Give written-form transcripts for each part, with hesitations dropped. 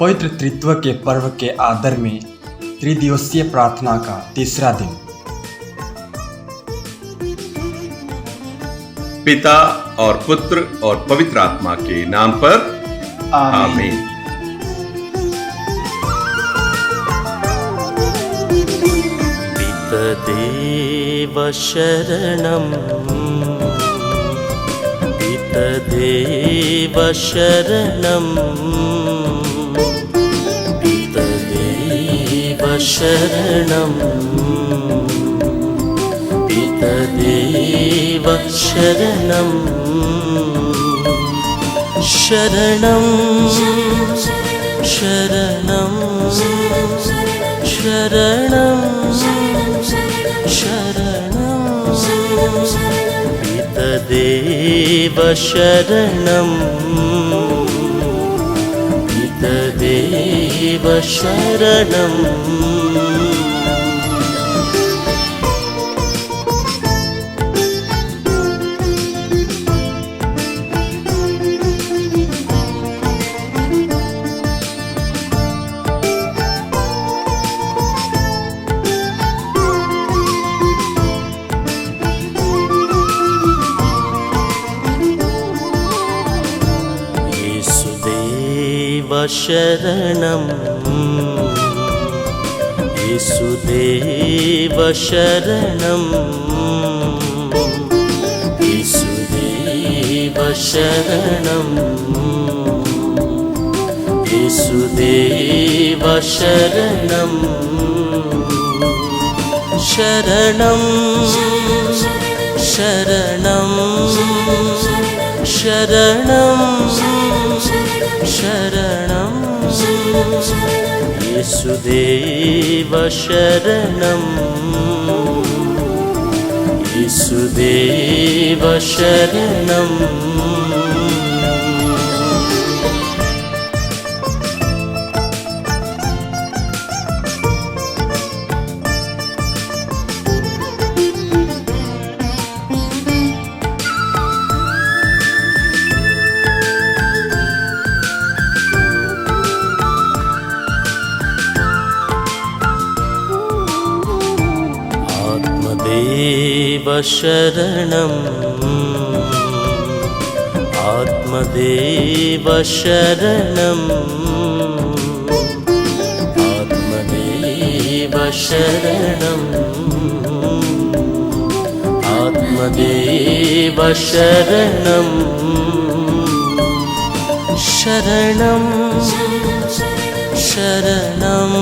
पवित्र त्रित्व के पर्व के आदर में त्रिदिवसीय प्रार्थना का तीसरा दिन। पिता और पुत्र और पवित्र आत्मा के नाम पर आमीन। पितदेव शरणं, पितदेव शरणं, पितदेव शरणं, पितदेव शरणं, शरणं शरणं शरणं शरणं, पितदेव शरणं, पितदेव शरणं। शरणं येसुदेव शरणं, येसुदेव शरणं, येसुदेव शरणं, शरणं शरणं शरणं शरणं, येसुदेव शरणं, येसुदेव शरणं। आत्मदेव शरणं, आत्मदेव शरणं, आत्मदेव शरणं, आत्मदेव शरणं, शरणं शरणं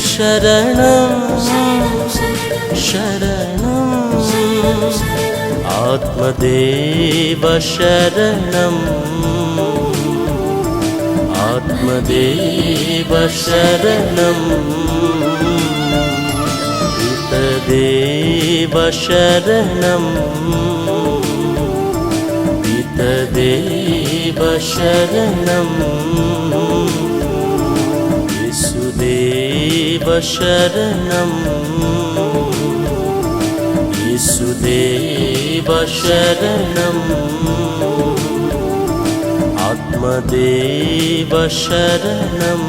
शरणं शरणं, आत्मदेव शरणं, आत्मदेव शरणं, पितदेव शरणं, पितदेव शरणं, येसुदेव शरणं, येसुदेव शरणं, आत्मदेव शरणं,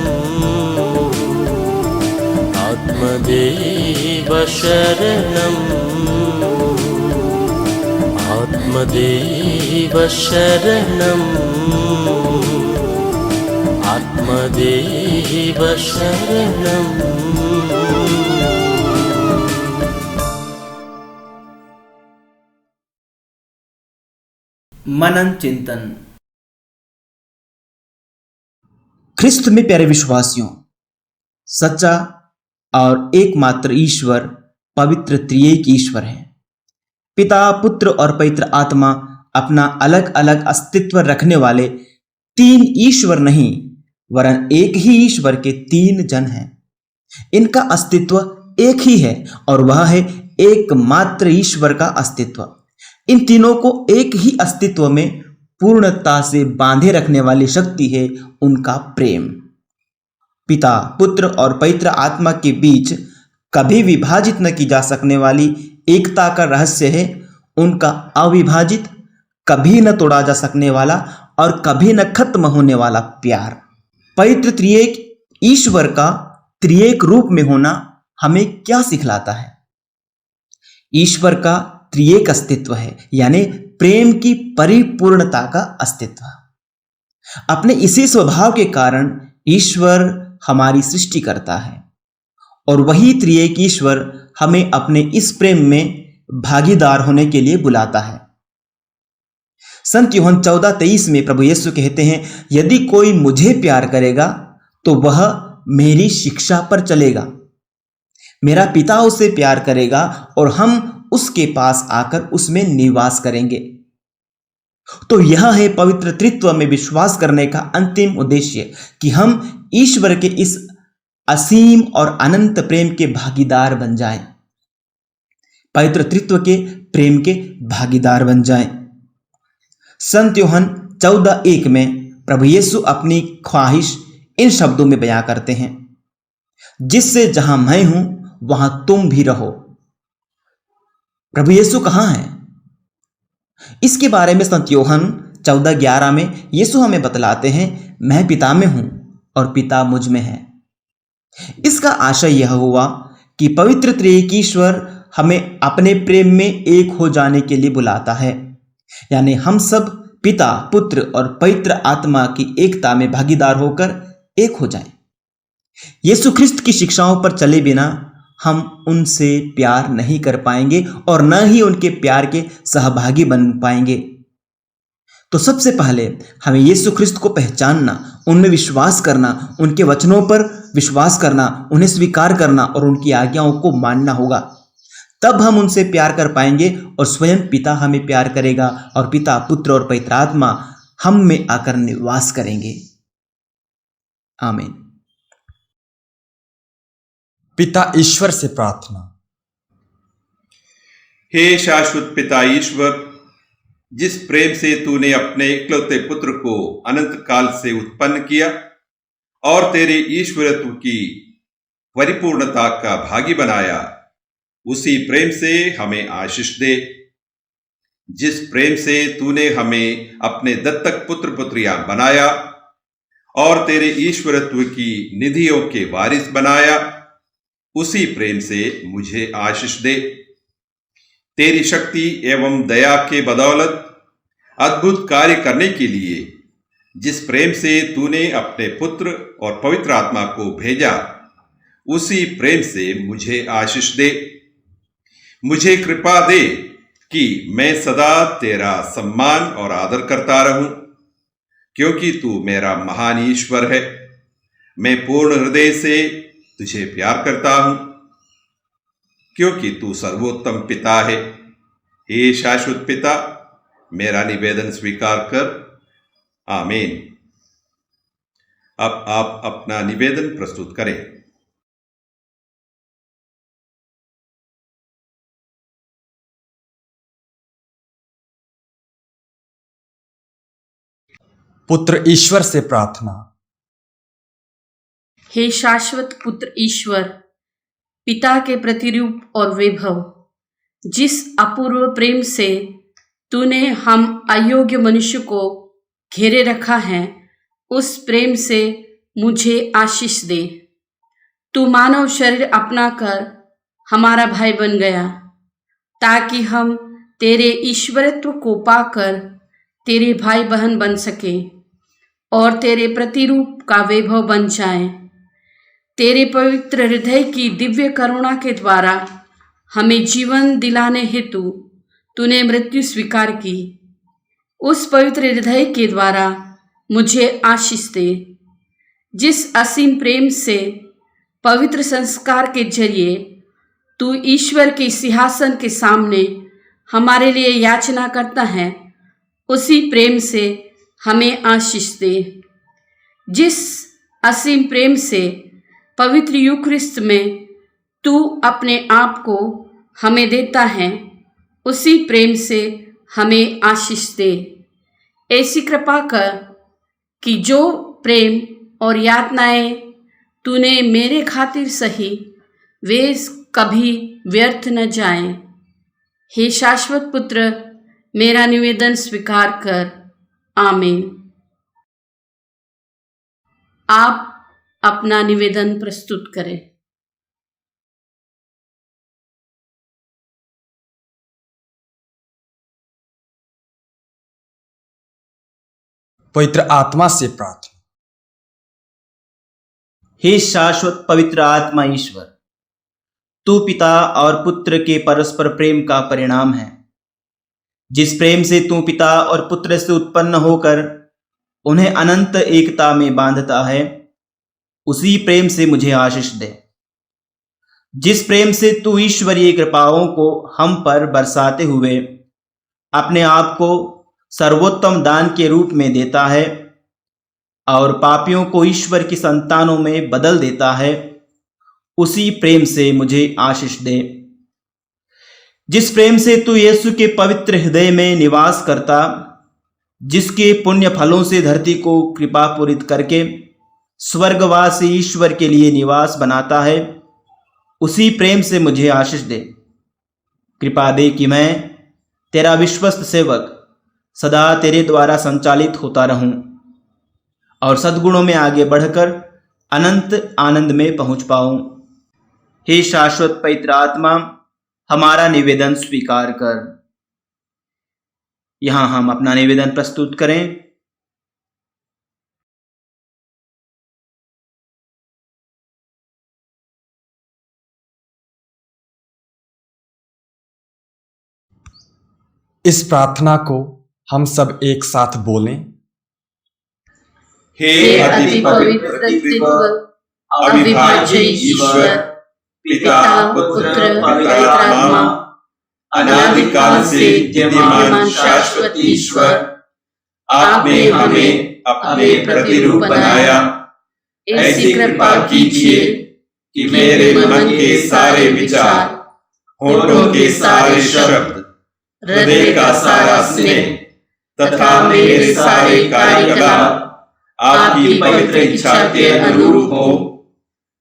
आत्मदेव शरणं, आत्मदेव शरणं, आत्मदेव शरणं। मनन चिंतन। ख्रिस्त में प्यारे विश्वासियों, सच्चा और एकमात्र ईश्वर पवित्र त्रिएक ईश्वर है। पिता, पुत्र और पवित्र आत्मा अपना अलग अलग अस्तित्व रखने वाले तीन ईश्वर नहीं वरन एक ही ईश्वर के तीन जन हैं। इनका अस्तित्व एक ही है और वह है एकमात्र ईश्वर का अस्तित्व। इन तीनों को एक ही अस्तित्व में पूर्णता से बांधे रखने वाली शक्ति है उनका प्रेम। पिता, पुत्र और पवित्र आत्मा के बीच कभी विभाजित न की जा सकने वाली एकता का रहस्य है उनका अविभाजित, कभी न तोड़ा जा सकने वाला और कभी न खत्म होने वाला प्यार। पवित्र त्रिएक ईश्वर का त्रिएक रूप में होना हमें क्या सिखलाता है? ईश्वर का त्रिएक अस्तित्व है, यानी प्रेम की परिपूर्णता का अस्तित्व। अपने इसी स्वभाव के कारण ईश्वर हमारी सृष्टि करता है और वही त्रिएक ईश्वर हमें अपने इस प्रेम में भागीदार होने के लिए बुलाता है। संत यूहन्ना 14:23 में प्रभु यीशु कहते हैं, यदि कोई मुझे प्यार करेगा तो वह मेरी शिक्षा पर चलेगा, मेरा पिता उसे प्यार करेगा और हम उसके पास आकर उसमें निवास करेंगे। तो यह है पवित्र त्रित्व में विश्वास करने का अंतिम उद्देश्य, कि हम ईश्वर के इस असीम और अनंत प्रेम के भागीदार बन जाएं, पवित्र त्रित्व के प्रेम के भागीदार बन जाएं। संत यूहन्ना 14:1 में प्रभु यीशु अपनी ख्वाहिश इन शब्दों में बयां करते हैं, जिससे जहां मैं हूं वहां तुम भी रहो। प्रभु यीशु कहां हैं? इसके बारे में संत यूहन्ना 14:11 में यीशु हमें बतलाते हैं, मैं पिता में हूं और पिता मुझ में है। इसका आशय यह हुआ कि पवित्र त्रिएक ईश्वर हमें अपने प्रेम में एक हो जाने के लिए बुलाता है, यानी हम सब पिता, पुत्र और पवित्र आत्मा की एकता में भागीदार होकर एक हो जाएं। यीशु ख्रिस्त की शिक्षाओं पर चले बिना हम उनसे प्यार नहीं कर पाएंगे और न ही उनके प्यार के सहभागी बन पाएंगे। तो सबसे पहले हमें यीशु ख्रिस्त को पहचानना, उनमें विश्वास करना, उनके वचनों पर विश्वास करना, उन्हें स्वीकार करना और उनकी आज्ञाओं को मानना होगा। तब हम उनसे प्यार कर पाएंगे और स्वयं पिता हमें प्यार करेगा और पिता, पुत्र और पवित्र आत्मा हम में आकर निवास करेंगे। आमीन। पिता ईश्वर से प्रार्थना। हे शाश्वत पिता ईश्वर, जिस प्रेम से तूने अपने इकलौते पुत्र को अनंत काल से उत्पन्न किया और तेरे ईश्वरत्व की परिपूर्णता का भागी बनाया, उसी प्रेम से हमें आशीष दे। जिस प्रेम से तूने हमें अपने दत्तक पुत्र पुत्रियां बनाया और तेरे ईश्वरत्व की निधियों के वारिस बनाया, उसी प्रेम से मुझे आशीष दे। तेरी शक्ति एवं दया के बदौलत अद्भुत कार्य करने के लिए जिस प्रेम से तूने अपने पुत्र और पवित्र आत्मा को भेजा, उसी प्रेम से मुझे आशीष दे। मुझे कृपा दे कि मैं सदा तेरा सम्मान और आदर करता रहूं, क्योंकि तू मेरा महान ईश्वर है। मैं पूर्ण हृदय से तुझे प्यार करता हूं, क्योंकि तू सर्वोत्तम पिता है। हे शाश्वत पिता, मेरा निवेदन स्वीकार कर। आमीन। अब आप अपना निवेदन प्रस्तुत करें। पुत्र ईश्वर से प्रार्थना। हे शाश्वत पुत्र ईश्वर, पिता के प्रतिरूप और वैभव, जिस अपूर्व प्रेम से तूने हम अयोग्य मनुष्य को घेरे रखा है, उस प्रेम से मुझे आशीष दे। तू मानव शरीर अपनाकर हमारा भाई बन गया, ताकि हम तेरे ईश्वरत्व को पाकर तेरे भाई बहन बन सके और तेरे प्रतिरूप का वैभव बन जाए। तेरे पवित्र हृदय की दिव्य करुणा के द्वारा हमें जीवन दिलाने हेतु तूने मृत्यु स्वीकार की। उस पवित्र हृदय के द्वारा मुझे आशीष दे, जिस असीम प्रेम से पवित्र संस्कार के जरिए तू ईश्वर के सिंहासन के सामने हमारे लिए याचना करता है, उसी प्रेम से हमें आशीष दे। जिस असीम प्रेम से पवित्र यूक्रिस्ट में तू अपने आप को हमें देता है, उसी प्रेम से हमें आशीष दे। ऐसी कृपा कर कि जो प्रेम और यातनाएं तूने मेरे खातिर सही, वे कभी व्यर्थ न जाएं। हे शाश्वत पुत्र, मेरा निवेदन स्वीकार कर। आमीन। आप अपना निवेदन प्रस्तुत करें। पवित्र आत्मा से प्रार्थना। हे शाश्वत पवित्र आत्मा ईश्वर, तू पिता और पुत्र के परस्पर प्रेम का परिणाम है। जिस प्रेम से तू पिता और पुत्र से उत्पन्न होकर उन्हें अनंत एकता में बांधता है, उसी प्रेम से मुझे आशीष दे। जिस प्रेम से तू ईश्वरीय कृपाओं को हम पर बरसाते हुए अपने आप को सर्वोत्तम दान के रूप में देता है और पापियों को ईश्वर की संतानों में बदल देता है, उसी प्रेम से मुझे आशीष दे। जिस प्रेम से तू यीशु के पवित्र हृदय में निवास करता, जिसके पुण्य फलों से धरती को कृपापूरित करके स्वर्गवासी ईश्वर के लिए निवास बनाता है, उसी प्रेम से मुझे आशीष दे। कृपा दे कि मैं तेरा विश्वस्त सेवक सदा तेरे द्वारा संचालित होता रहूं और सद्गुणों में आगे बढ़कर अनंत आनंद में पहुंच पाऊं। हे शाश्वत पवित्र आत्मा, हमारा निवेदन स्वीकार कर। यहां हम अपना निवेदन प्रस्तुत करें। इस प्रार्थना को हम सब एक साथ बोलें। हे अति पवित्र त्रित्व अविभाज्य ईश्वर, पिता पुत्र पवित्र आत्मा, अनादिकाल से विद्यमान शाश्वत ईश्वर, आपने हमें अपने प्रतिरूप बनाया। ऐसी कृपा कीजिए कि मेरे मन के सारे विचार, होठों के सारे शब्द, हृदय का सारा स्नेह तथा मेरे सारे कार्यकलाप आपकी पवित्र इच्छा के अनुरूप हो।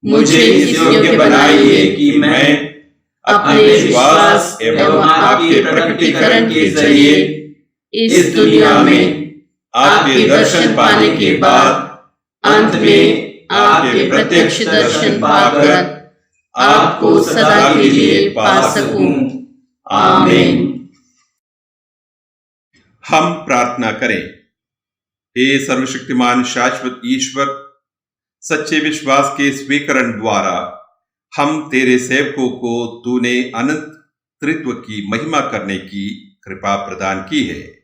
मुझे इस योग्य बनाइए कि मैं अपने विश्वास एवं आपके प्रकटीकरण के जरिए इस दुनिया में आपके दर्शन पाने के बाद अंत में आपके प्रत्यक्ष दर्शन पाकर आपको सदा के लिए पा सकूं। आमीन। हम प्रार्थना करें। हे सर्वशक्तिमान शाश्वत ईश्वर, सच्चे विश्वास के स्वीकरण द्वारा हम तेरे सेवकों को तूने अनंत त्रित्व की महिमा करने की कृपा प्रदान की है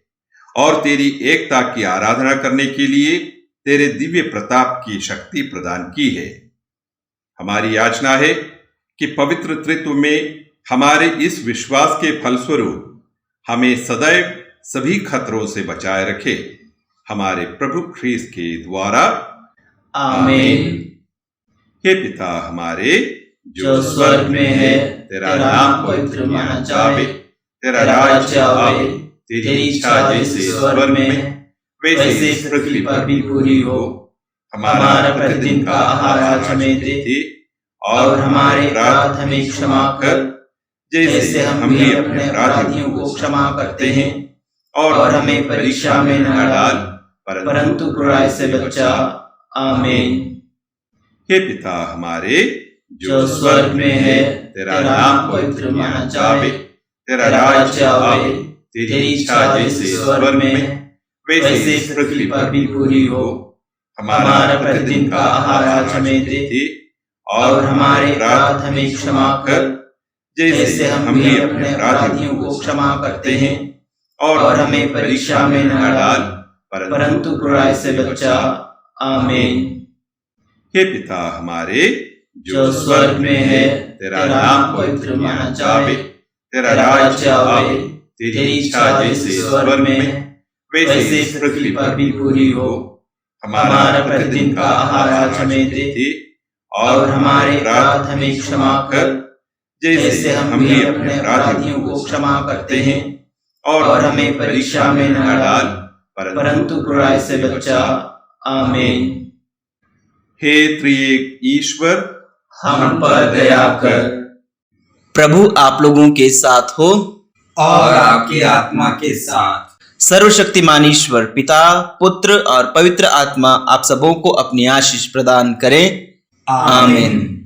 और तेरी एकता की आराधना करने के लिए तेरे दिव्य प्रताप की शक्ति प्रदान की है। हमारी याचना है कि पवित्र त्रित्व में हमारे इस विश्वास के फलस्वरूप हमें सदैव सभी खतरों से बचाए रखे, हमारे प्रभु ख्रीस्त के द्वारा। आमीन। हे पिता हमारे जो स्वर्ग में है, तेरा नाम पवित्र माना जावे, तेरा राज्य आवे, तेरी इच्छा जैसे स्वर्ग में वैसे इस पृथ्वी पर भी पूरी हो। हमारा प्रतिदिन का आहार आज हमें दे और हमारे अपराध हमें क्षमा कर, जैसे हम भी अपने अपराधियों को क्षमा करते हैं, और हमें परीक्षा में न डाल परंतु बुराई से बचा। आमीन। हे पिता हमारे जो स्वर्ग में है, तेरा नाम पवित्र माना जावे, तेरा राज्य आवे, तेरी इच्छा जैसे स्वर्ग में वैसे इस पृथ्वी पर भी पूरी हो। हमारा प्रतिदिन का आहार आज हमें दे और हमारे अपराध हमें क्षमा कर, जैसे हम भी अपने अपराधियों को क्षमा करते हैं, और हमें परीक्षा में न डाल परंतु बुराई से बचा। आमीन। हे पिता हमारे जो स्वर्ग में है, तेरा नाम पवित्र माना जावे, तेरा राज्य आवे, तेरी इच्छा जैसे स्वर्ग में वैसे इस पृथ्वी पर भी पूरी हो। हमारा प्रतिदिन का आहार आज हमें दे और हमारे अपराध हमें क्षमा कर, जैसे हम भी अपने अपराधियों को क्षमा करते हैं, और हमें परीक्षा में न डाल परंतु बुराई से बचा। आमीन। हे त्रिएक ईश्वर, हम पर दया कर। प्रभु आप लोगों के साथ हो और आपकी आत्मा के साथ। सर्वशक्तिमान ईश्वर पिता, पुत्र और पवित्र आत्मा आप सबों को अपनी आशीष प्रदान करें। आमीन।